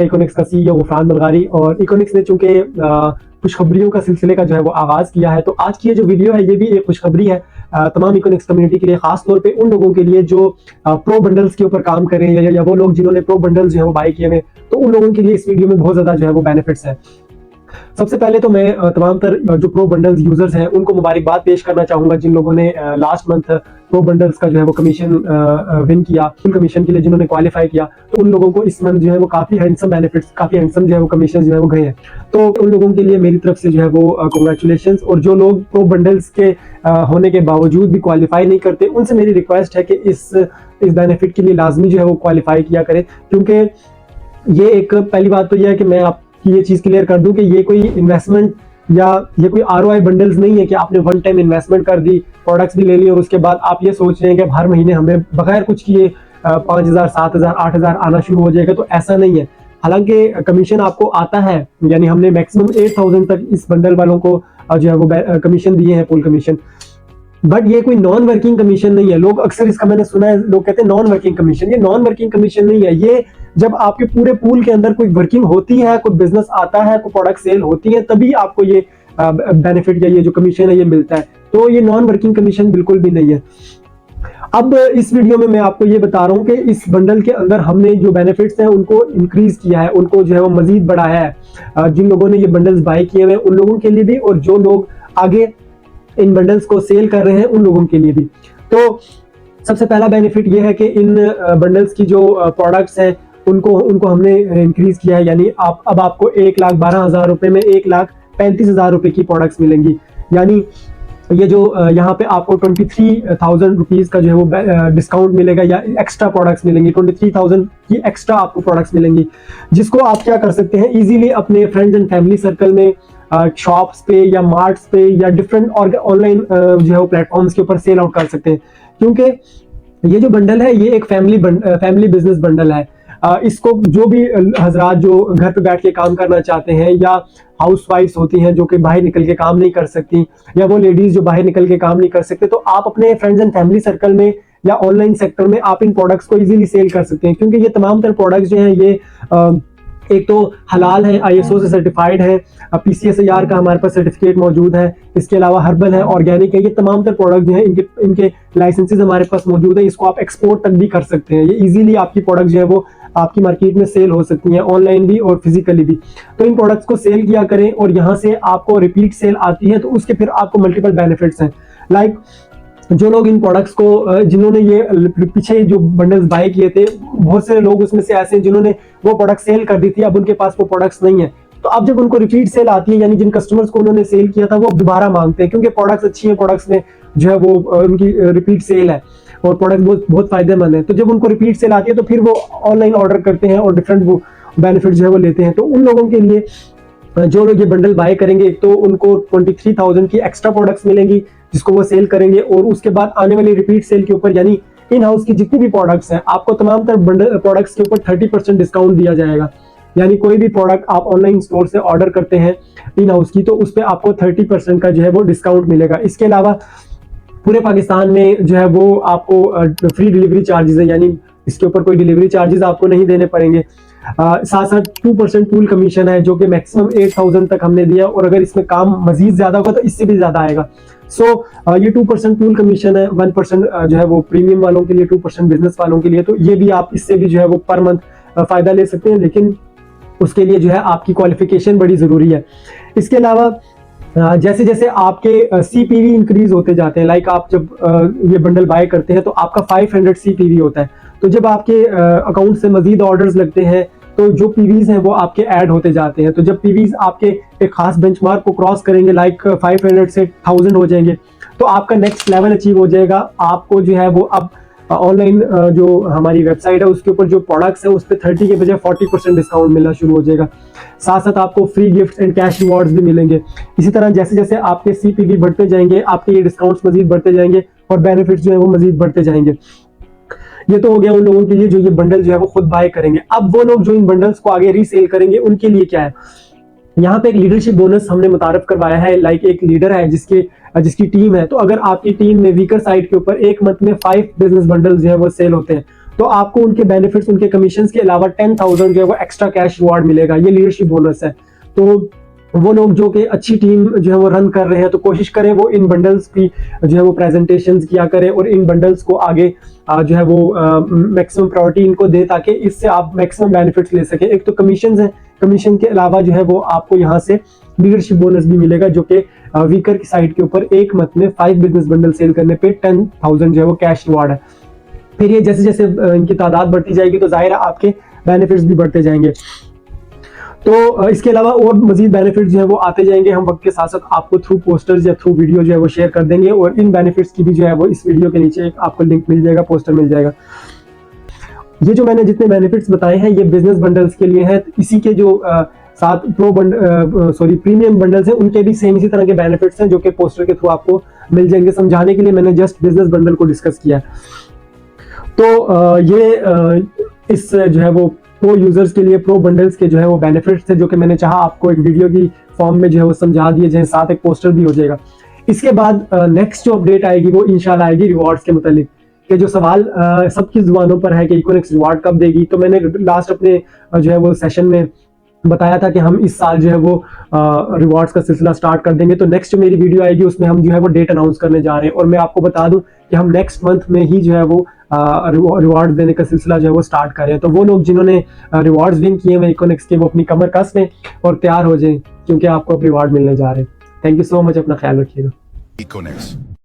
इकोनिक्स का सीईओ गुफरान बलगारी। और इकोनिक्स ने चूंकि खुशखबरियों का सिलसिले का जो है वो आगाज किया है, तो आज की ये जो वीडियो है ये भी एक खुशखबरी है तमाम इकोनिक्स कम्युनिटी के लिए, खास तौर पे उन लोगों के लिए जो प्रो बंडल्स के ऊपर काम कर रहे हैं या वो लोग जिन्होंने प्रो बंडल्स जो है वो बाय किए हुए, तो उन लोगों के लिए इस वीडियो में बहुत ज्यादा जो है वो बेनिफिट्स है। सबसे पहले तो मैं तमाम तर जो प्रो बंडल्स यूजर्स हैं उनको मुबारकबाद पेश करना चाहूंगा, जिन लोगों ने लास्ट मंथ प्रो बंडल्स का जो है वो कमीशन विन किया, फुल कमीशन के लिए जिन्होंने क्वालिफाई किया, तो उन लोगों को इस मंथ जो है वो काफी हैंडसम बेनिफिट्स, काफी हैंडसम जो है वो कमीशन जो है वो गए हैं। तो उन लोगों के लिए मेरी तरफ से जो है वो कांग्रेचुलेशन। और जो लोग प्रो बंडल्स के होने के बावजूद भी क्वालिफाई नहीं करते, उनसे मेरी रिक्वेस्ट है कि इस बेनिफिट के लिए लाजमी जो है वो क्वालिफाई किया करें, क्योंकि ये एक पहली बात तो यह है कि मैं आपकी ये चीज क्लियर कर दूं कि ये कोई इन्वेस्टमेंट या ये कोई ROI बंडल्स नहीं है कि आपने वन टाइम इन्वेस्टमेंट कर दी, प्रोडक्ट्स भी ले लिए और उसके बाद आप ये सोच रहे हैं कि हर महीने हमें बगैर कुछ किए 5,000 7,000 8,000 आना शुरू हो जाएगा। तो ऐसा नहीं है। हालांकि कमीशन आपको आता है, यानी हमने मैक्सिमम 8,000 तक इस बंडल वालों को जो है वो कमीशन दिए हैं, फुल कमीशन, बट ये कोई नॉन वर्किंग कमीशन नहीं है। लोग अक्सर इसका मैंने सुना है, लोग कहते हैं नॉन वर्किंग कमीशन। ये नॉन वर्किंग कमीशन नहीं है। ये जब आपके पूरे पूल के अंदर कोई वर्किंग होती है, कोई बिजनेस आता है, कोई प्रोडक्ट सेल होती है, तभी आपको ये बेनिफिट या ये जो कमीशन है ये मिलता है। तो ये नॉन वर्किंग कमीशन बिल्कुल भी नहीं है। अब इस वीडियो में मैं आपको ये बता रहा हूँ कि इस बंडल के अंदर हमने जो बेनिफिट्स हैं उनको इंक्रीज किया है, उनको जो है वो मजीद बढ़ाया है। जिन लोगों ने ये बंडल्स बाय किए हुए उन लोगों के लिए भी, और जो लोग आगे इन बंडल्स को सेल कर रहे हैं उन लोगों के लिए भी। तो सबसे पहला बेनिफिट ये है कि इन बंडल्स की जो प्रोडक्ट्स हैं उनको हमने इंक्रीज किया है, यानी अब आपको 1,12,000 रुपए में 1,35,000 रुपए की प्रोडक्ट्स मिलेंगी। यानी ये जो यहाँ पे आपको 23,000 रुपीज का जो है वो डिस्काउंट मिलेगा या एक्स्ट्रा प्रोडक्ट्स मिलेंगी। 23,000 की एक्स्ट्रा आपको प्रोडक्ट्स मिलेंगी, जिसको आप क्या कर सकते हैं, इजीली अपने फ्रेंड्स एंड फैमिली सर्कल में शॉप्स पे या मार्ट्स पे या डिफरेंट ऑनलाइन जो है वो प्लेटफॉर्म्स के ऊपर सेल आउट कर सकते हैं। क्योंकि ये जो बंडल है ये एक फैमिली बिजनेस बंडल है। इसको जो भी हजरात जो घर पे बैठ के काम करना चाहते हैं, या हाउसवाइफ्स होती हैं जो कि बाहर निकल के काम नहीं कर सकती, या वो लेडीज जो बाहर निकल के काम नहीं कर सकते, तो आप अपने फ्रेंड्स एंड फैमिली सर्कल में या ऑनलाइन सेक्टर में आप इन प्रोडक्ट्स को इजीली सेल कर सकते हैं। क्योंकि ये तमाम तरह प्रोडक्ट्स जो हैं ये एक तो हलाल है, ISO से सर्टिफाइड है, PCSIR का हमारे पास सर्टिफिकेट मौजूद है, इसके अलावा हर्बल है, ऑर्गेनिक है। ये तमाम तरह प्रोडक्ट जो है इनके लाइसेंसेस हमारे पास मौजूद है। इसको आप एक्सपोर्ट तक भी कर सकते हैं। ये इजीली आपकी प्रोडक्ट जो है वो आपकी मार्केट में सेल हो सकती है, ऑनलाइन भी और फिजिकली भी। तो इन प्रोडक्ट्स को सेल किया करें, और यहाँ से आपको रिपीट सेल आती है तो उसके फिर आपको मल्टीपल बेनिफिट्स हैं। लाइक जो लोग इन प्रोडक्ट्स को, जिन्होंने ये पीछे जो बंडल्स बाय किए थे, बहुत से लोग उसमें से ऐसे हैं जिन्होंने वो प्रोडक्ट सेल कर दी थी, अब उनके पास वो प्रोडक्ट्स नहीं है। तो अब जब उनको रिपीट सेल आती है, यानी जिन कस्टमर्स को उन्होंने सेल किया था वो दोबारा मांगते हैं, क्योंकि प्रोडक्ट्स अच्छी हैं, प्रोडक्ट्स में जो है वो उनकी रिपीट सेल है और प्रोडक्ट बहुत फायदेमंद है। तो जब उनको रिपीट सेल आती है तो फिर वो ऑनलाइन ऑर्डर करते हैं और डिफरेंट वो बेनिफिट जो है वो लेते हैं। तो उन लोगों के लिए जो लोग ये बंडल बाय करेंगे, एक तो उनको 23,000 की एक्स्ट्रा प्रोडक्ट्स मिलेंगी जिसको वो सेल करेंगे, और उसके बाद आने वाली रिपीट सेल के ऊपर, यानी इन हाउस की जितनी भी प्रोडक्ट्स हैं, आपको तमाम तरह बंडल प्रोडक्ट्स के ऊपर 30% डिस्काउंट दिया जाएगा। यानी कोई भी प्रोडक्ट आप ऑनलाइन स्टोर से ऑर्डर करते हैं इन हाउस की, तो उस पर आपको 30% का जो है वो डिस्काउंट मिलेगा। इसके अलावा पूरे पाकिस्तान में जो है वो आपको फ्री डिलीवरी चार्जेस है, यानी इसके ऊपर कोई डिलीवरी चार्जेस आपको नहीं देने पड़ेंगे। साथ साथ 2% पूल कमीशन है, जो कि मैक्सिमम 8,000 तक हमने दिया, और अगर इसमें काम मजीद ज्यादा होगा तो इससे भी ज्यादा आएगा। सो ये 2% पूल कमीशन है, 1% जो है वो प्रीमियम वालों के लिए, 2% बिजनेस वालों के लिए। तो ये भी आप इससे भी जो है वो पर मंथ फायदा ले सकते हैं, लेकिन उसके लिए जो है आपकी क्वालिफिकेशन बड़ी जरूरी है। इसके अलावा जैसे जैसे आपके CPV इंक्रीज होते जाते हैं, लाइक आप जब ये बंडल बाय करते हैं तो आपका 500 CPV होता है। तो जब आपके अकाउंट से मजीद ऑर्डर्स लगते हैं तो जो PVs हैं वो आपके ऐड होते जाते हैं। तो जब PVs आपके एक खास बेंचमार्क को क्रॉस करेंगे, लाइक 500 से 1000 हो जाएंगे, तो आपका नेक्स्ट लेवल अचीव हो जाएगा। आपको जो है वो अब ऑनलाइन जो हमारी वेबसाइट है उसके ऊपर जो प्रोडक्ट्स है उस पर 30 के बजाय 40% डिस्काउंट मिलना शुरू हो जाएगा। साथ साथ आपको free gift and cash rewards भी मिलेंगे। इसी तरह जैसे जैसे आपके CPV बढ़ते जाएंगे, आपके ये डिस्काउंट्स मजीद बढ़ते जाएंगे और बेनिफिट्स जो है वो मजीद बढ़ते जाएंगे। ये तो हो गया उन लोगों के लिए जो ये बंडल जो है वो खुद बाय करेंगे। अब वो लोग जो इन बंडल्स को आगे रीसेल करेंगे उनके लिए क्या है, यहाँ पे एक लीडरशिप बोनस हमने मुतारफ करवाया है। लाइक एक लीडर है जिसकी टीम है, तो अगर आपकी टीम में वीकर साइड के ऊपर एक मंथ में 5 बिजनेस बंडल जो है वो सेल होते हैं, तो आपको उनके बेनिफिट्स, उनके कमीशन के अलावा 10,000 जो है वो एक्स्ट्रा कैश रिवार्ड मिलेगा। ये लीडरशिप बोनस है। तो वो लोग जो कि अच्छी टीम जो है वो रन कर रहे हैं, तो कोशिश करें वो इन बंडल्स की जो है वो प्रेजेंटेशंस किया करें और इन बंडल्स को आगे जो है वो मैक्सिमम प्रायोरिटी इनको दे, ताकि इससे आप मैक्सिमम बेनिफिट्स ले सके। एक तो कमीशन है, कमीशन के अलावा जो है वो आपको यहाँ से लीडरशिप बोनस भी मिलेगा, जो कि वीकर की साइट के ऊपर एक मंथ में 5 बिजनेस बंडल सेल करने पे 10,000 जो है वो कैश रिवार्ड है। फिर ये जैसे जैसे इनकी तादाद बढ़ती जाएगी तो जाहिर है आपके बेनिफिट्स भी बढ़ते जाएंगे। तो इसके अलावा और मजीद बेनिफिट जो है वो आते जाएंगे। हम वक्त के साथ साथ आपको थ्रू पोस्टर्स या थ्रू वीडियो जो है वो शेयर कर देंगे, और इन बेनिफिट्स की भी जो है वो इस वीडियो के नीचे एक आपको लिंक मिल जाएगा, पोस्टर मिल जाएगा। ये जो मैंने जितने बेनिफिट्स बताए हैं ये बिजनेस बंडल्स के लिए हैं। इसी के जो साथ प्रीमियम बंडल्स हैं उनके भी सेम इसी तरह के बेनिफिट्स हैं, जो कि पोस्टर के थ्रू आपको मिल जाएंगे। समझाने के लिए मैंने जस्ट बिजनेस बंडल को डिस्कस किया। तो ये इस जो है वो प्रो यूजर्स के लिए प्रो बंडल्स के जो है वो बेनिफिट्स थे, जो कि मैंने चाहा आपको एक वीडियो की फॉर्म में जो है वो समझा दिए जाए, साथ एक पोस्टर भी हो जाएगा। इसके बाद नेक्स्ट जो अपडेट आएगी वो इंशाल्लाह आएगी रिवॉर्ड्स के मुतालिक, कि जो सवाल सबकी जुबानों पर है कि इकोनिक्स रिवॉर्ड कब देगी। तो मैंने लास्ट अपने जो है वो सेशन में बताया था कि हम इस साल जो है वो रिवॉर्ड्स का सिलसिला स्टार्ट कर देंगे। तो नेक्स्ट मेरी वीडियो आएगी उसमें हम जो है वो डेट अनाउंस करने जा रहे हैं, और मैं आपको बता दूं कि हम नेक्स्ट मंथ में ही जो है वो रिवॉर्ड देने का सिलसिला जो है वो स्टार्ट कर रहे हैं। तो वो लोग जिन्होंने रिवॉर्ड्स विन किए हैं इकोनिक्स के, वो अपनी कमर कस लें और तैयार हो जाएं, क्योंकि आपको अब रिवॉर्ड मिलने जा रहे हैं। थैंक यू सो मच, अपना ख्याल रखिएगा।